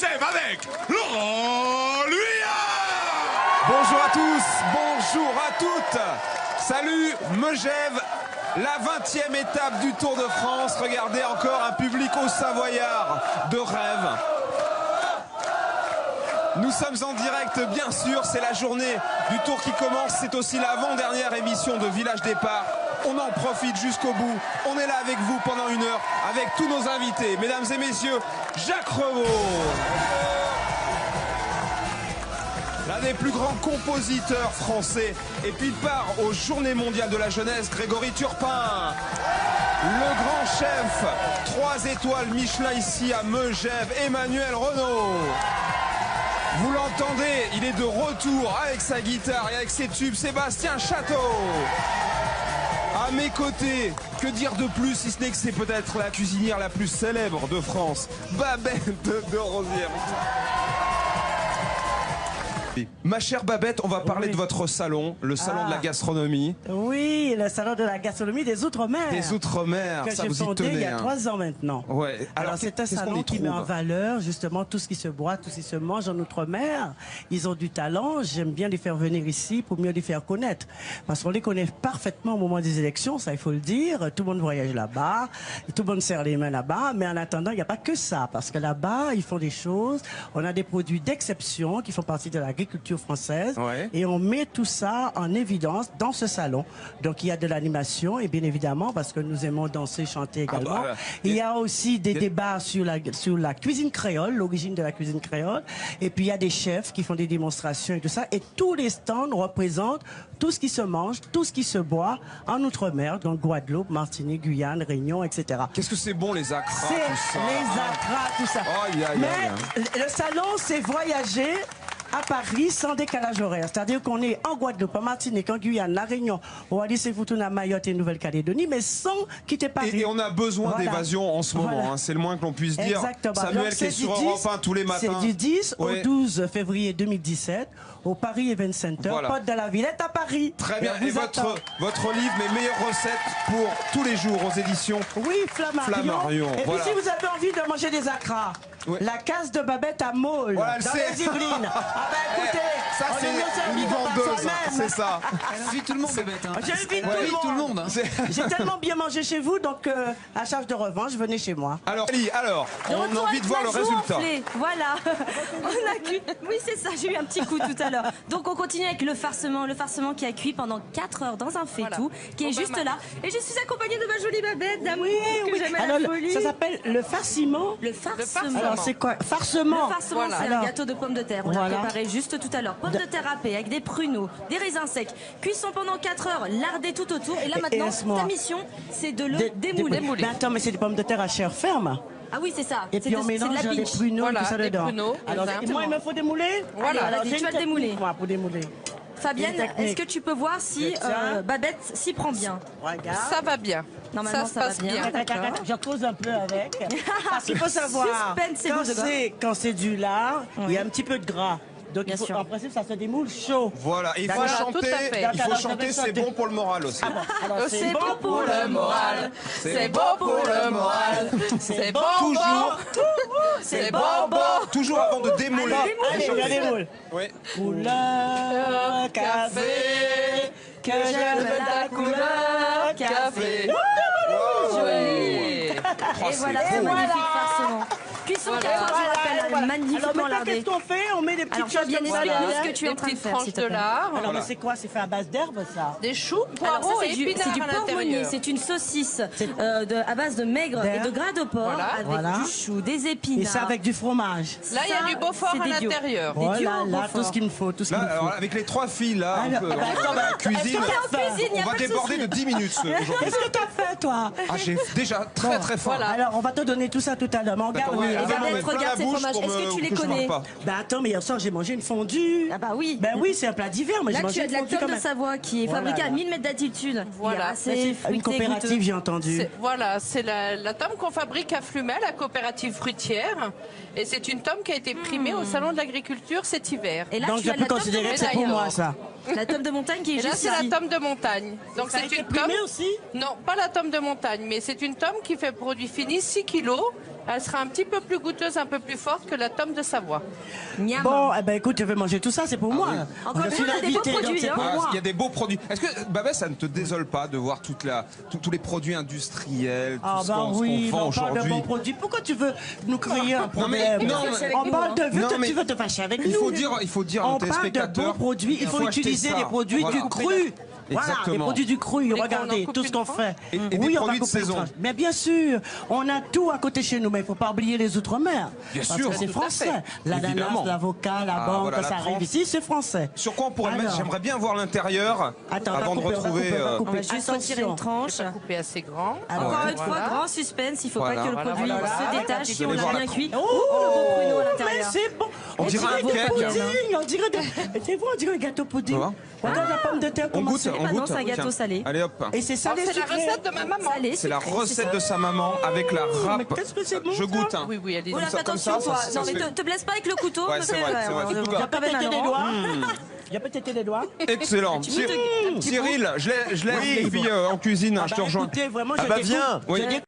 Megève avec Laurent Luyard. Bonjour à tous, bonjour à toutes. Salut Megève, la 20e étape du Tour de France. Regardez encore un public au Savoyard de rêve. Nous sommes en direct, bien sûr, c'est la journée du Tour qui commence. C'est aussi l'avant-dernière émission de Village Départ. On en profite jusqu'au bout. On est là avec vous pendant 1 heure, avec tous nos invités. Mesdames et messieurs, Jacques Revaux. L'un des plus grands compositeurs français. Et puis il part aux Journées mondiales de la jeunesse, Grégory Turpin. Le grand chef, 3 étoiles Michelin ici à Megève, Emmanuel Renaud. Vous l'entendez, il est de retour avec sa guitare et avec ses tubes, Sébastien Château. À mes côtés, que dire de plus si ce n'est que c'est peut-être la cuisinière la plus célèbre de France, Babette de Rosière. Ma chère Babette, on va parler de votre salon, le salon de la gastronomie. Oui, le salon de la gastronomie des Outre-mer. Des Outre-mer, ça vous y tenez. Il y a 3 ans maintenant. Ouais. Alors c'est un salon qui met en valeur justement tout ce qui se boit, tout ce qui se mange en Outre-mer. Ils ont du talent, j'aime bien les faire venir ici pour mieux les faire connaître. Parce qu'on les connaît parfaitement au moment des élections, ça il faut le dire. Tout le monde voyage là-bas, tout le monde serre les mains là-bas. Mais en attendant, il n'y a pas que ça. Parce que là-bas, ils font des choses. On a des produits d'exception qui font partie de l'agriculture française, et on met tout ça en évidence dans ce salon. Donc il y a de l'animation et bien évidemment parce que nous aimons danser, chanter également. Il y a aussi des débats sur la cuisine créole, l'origine de la cuisine créole, et puis il y a des chefs qui font des démonstrations et tout ça, et tous les stands représentent tout ce qui se mange, tout ce qui se boit en Outre-mer, donc Guadeloupe, Martinique, Guyane, Réunion, etc. Qu'est-ce que c'est bon les acras, tout ça. Les acras, tout ça. Mais le salon, c'est voyager à Paris sans décalage horaire. C'est-à-dire qu'on est en Guadeloupe, en Martinique, en Guyane, La Réunion, au Wallis-et-Futuna, Mayotte et Nouvelle-Calédonie, mais sans quitter Paris. Et on a besoin d'évasion en ce moment, hein, c'est le moins que l'on puisse dire. Exactement. Samuel qui est sur Europe 1 tous les matins. C'est du 10 au 12 février 2017 au Paris Event Center, Porte de la Villette à Paris. Très bien. Et votre livre, Mes meilleures recettes pour tous les jours aux éditions Flammarion. Et puis si vous avez envie de manger des acras, la case de Babette à Môle, dans les Yvelines. Ah ben écoutez, ça c'est une vendeuse, c'est ça. Elle invite tout le monde, Babette. J'invite tout le monde. J'ai tellement bien mangé chez vous, donc à charge de revanche, venez chez moi. Alors, on a envie de voir le résultat. Voilà. Oui, c'est ça, j'ai eu un petit coup tout à l'heure. Donc on continue avec le farcement qui a cuit pendant 4 heures dans un faitout, qui est juste là. Et je suis accompagnée de ma jolie Babette d'amour que j'aime à la folie. Ça s'appelle le farciment. Le farcement. Alors c'est quoi? Farcement. Le farcement, c'est un gâteau de pommes de terre. On l'a préparé juste tout à l'heure. Pommes de terre râpées avec des pruneaux, des raisins secs. Cuisson pendant 4 heures, lardé tout autour. Et là maintenant, ta mission, c'est de le démouler. Mais attends, mais c'est des pommes de terre à chair ferme. Ah oui, c'est ça. Et puis on mélange les pruneaux et tout ça dedans. Alors moi, il me faut démouler. Voilà, alors tu vas le démouler. Pour démouler. Fabienne, est-ce que tu peux voir si Babette s'y prend bien? Regarde. Ça va bien. Normalement, ça va bien. Je cause un peu avec. Parce qu'il faut savoir, quand c'est du lard, il y a un petit peu de gras. Donc en principe, ça se démoule chaud. Voilà, il faut chanter, c'est bon pour le moral aussi. C'est bon pour le moral, c'est bon pour le moral, c'est bon, c'est bon, toujours avant de démouler. Allez, je démoule. Couleur café, que j'aime la couleur café. Joli. Et voilà, c'est magnifique farcement. Cuisson 4 heures, je l'appelle magnifiquement lardé. Qu'est-ce qu'on fait? On met des petites choses comme ça. Explique-nous ce que tu es en train de faire, s'il te plaît. Alors, mais c'est quoi? C'est fait à base d'herbes, ça? Des choux, poireaux et épinards à l'intérieur. C'est du porc c'est une saucisse à base de maigre et de gras de porc avec du chou, des épinards. Et ça avec du fromage. Là, il y a du Beaufort à l'intérieur. Voilà, tout ce qu'il me faut. Alors, avec les 3 filles, là, en cuisine, on va déborder de 10 minutes aujourd'hui. Qu'est-ce que t'as fait, toi? Ah, j'ai déjà très fort. Alors, on va te donner tout ça tout à l'heure. Mais regarde ces fromages. Est-ce que tu les connais? Bah attends, mais hier soir j'ai mangé une fondue. Ah bah oui. Ben oui, c'est un plat d'hiver, mais j'ai mangé une fondue. Là, tu as de la tome de Savoie qui est fabriquée à 1000 mètres d'altitude. Voilà. C'est une coopérative, j'ai entendu. Voilà, c'est la tome qu'on fabrique à Flumet, la coopérative fruitière. Et c'est une tome qui a été primée au Salon de l'Agriculture cet hiver. Et là, donc je peux considérer que c'est pour moi, ça. La tome de montagne qui est juste ici. Là, c'est la tome de montagne. Donc c'est une tome aussi? Non, pas la tome de montagne, mais c'est une tome qui fait produit fini 6 kilos Elle sera un petit peu plus goûteuse, un peu plus forte que la tome de Savoie. Miam. Bon, eh ben écoute, je vais manger tout ça, c'est pour moi. oui. Encore Je une suis fois, on a des beaux l'invité, donc produits, c'est hein. pour moi. Il y a des beaux produits. Est-ce que, Babette, ça ne te désole pas de voir tous les produits industriels, tout Ah ce bah qu'on oui, vend on parle de aujourd'hui? bons produits. Pourquoi tu veux nous créer un problème? non, On parle de Non, mais tu veux te fâcher avec nous. Il faut dire à On nos parle de bons téléspectateurs. produits. Il faut acheter utiliser ça. les produits Voilà. du cru. Voilà, Exactement. les produits du cru. qu'on en Regardez coupe tout ce une qu'on tranche fait. Et des Oui, on va produits de couper une saison. tranche. Mais bien sûr, on a tout à côté chez nous, mais il ne faut pas oublier les outre-mer. Bien Parce sûr. que c'est Tout à français. fait. L'ananas, Évidemment. l'avocat, la Ah, banque, voilà, quand la ça arrive tranche. ici, c'est français. Sur quoi on pourrait le mettre? Alors. J'aimerais bien voir l'intérieur Attends, on va avant de couper, on va retrouver. couper, on va On couper. va juste retirer une tranche. Pas coupé assez grand. Alors, Encore ouais. une fois, Voilà. grand suspense. Il faut Voilà. pas que le Voilà, produit voilà. se détache si on allez l'a voir bien la cuit. Oh, le beau pruneau à mais l'intérieur. c'est bon. On dirait un des cake. puddings, on dirait des... C'est vrai, on dirait un gâteau pudding. Tu vois Regarde la pomme de terre, On comment goûte, c'est. on Bah non, goûte. c'est un gâteau Tiens. salé. Allez hop. Et c'est ça, Alors, les c'est la sucrés. recette de ma maman. Salé, C'est la sucré, recette ça. de sa maman avec la mais râpe. qu'est-ce que c'est bon, Je ça goûte. Hein. Oui, oui, allez-y. Oh là, Comme ça, fais comme ça, attention, toi. ça Non, se mais fait. te blesse pas avec le couteau. Ouais, me c'est fais- vrai, c'est vrai. on va Couteau. Il a pas pété mettre les un doigts. Hmm. Il a pété les doigts. Excellent. Tu veux te- un petit Cyril, je laisse les filles en cuisine, hein, je te Bah, rejoins. écoutez, vraiment, Ah je bah découvre- viens. je Oui. découvre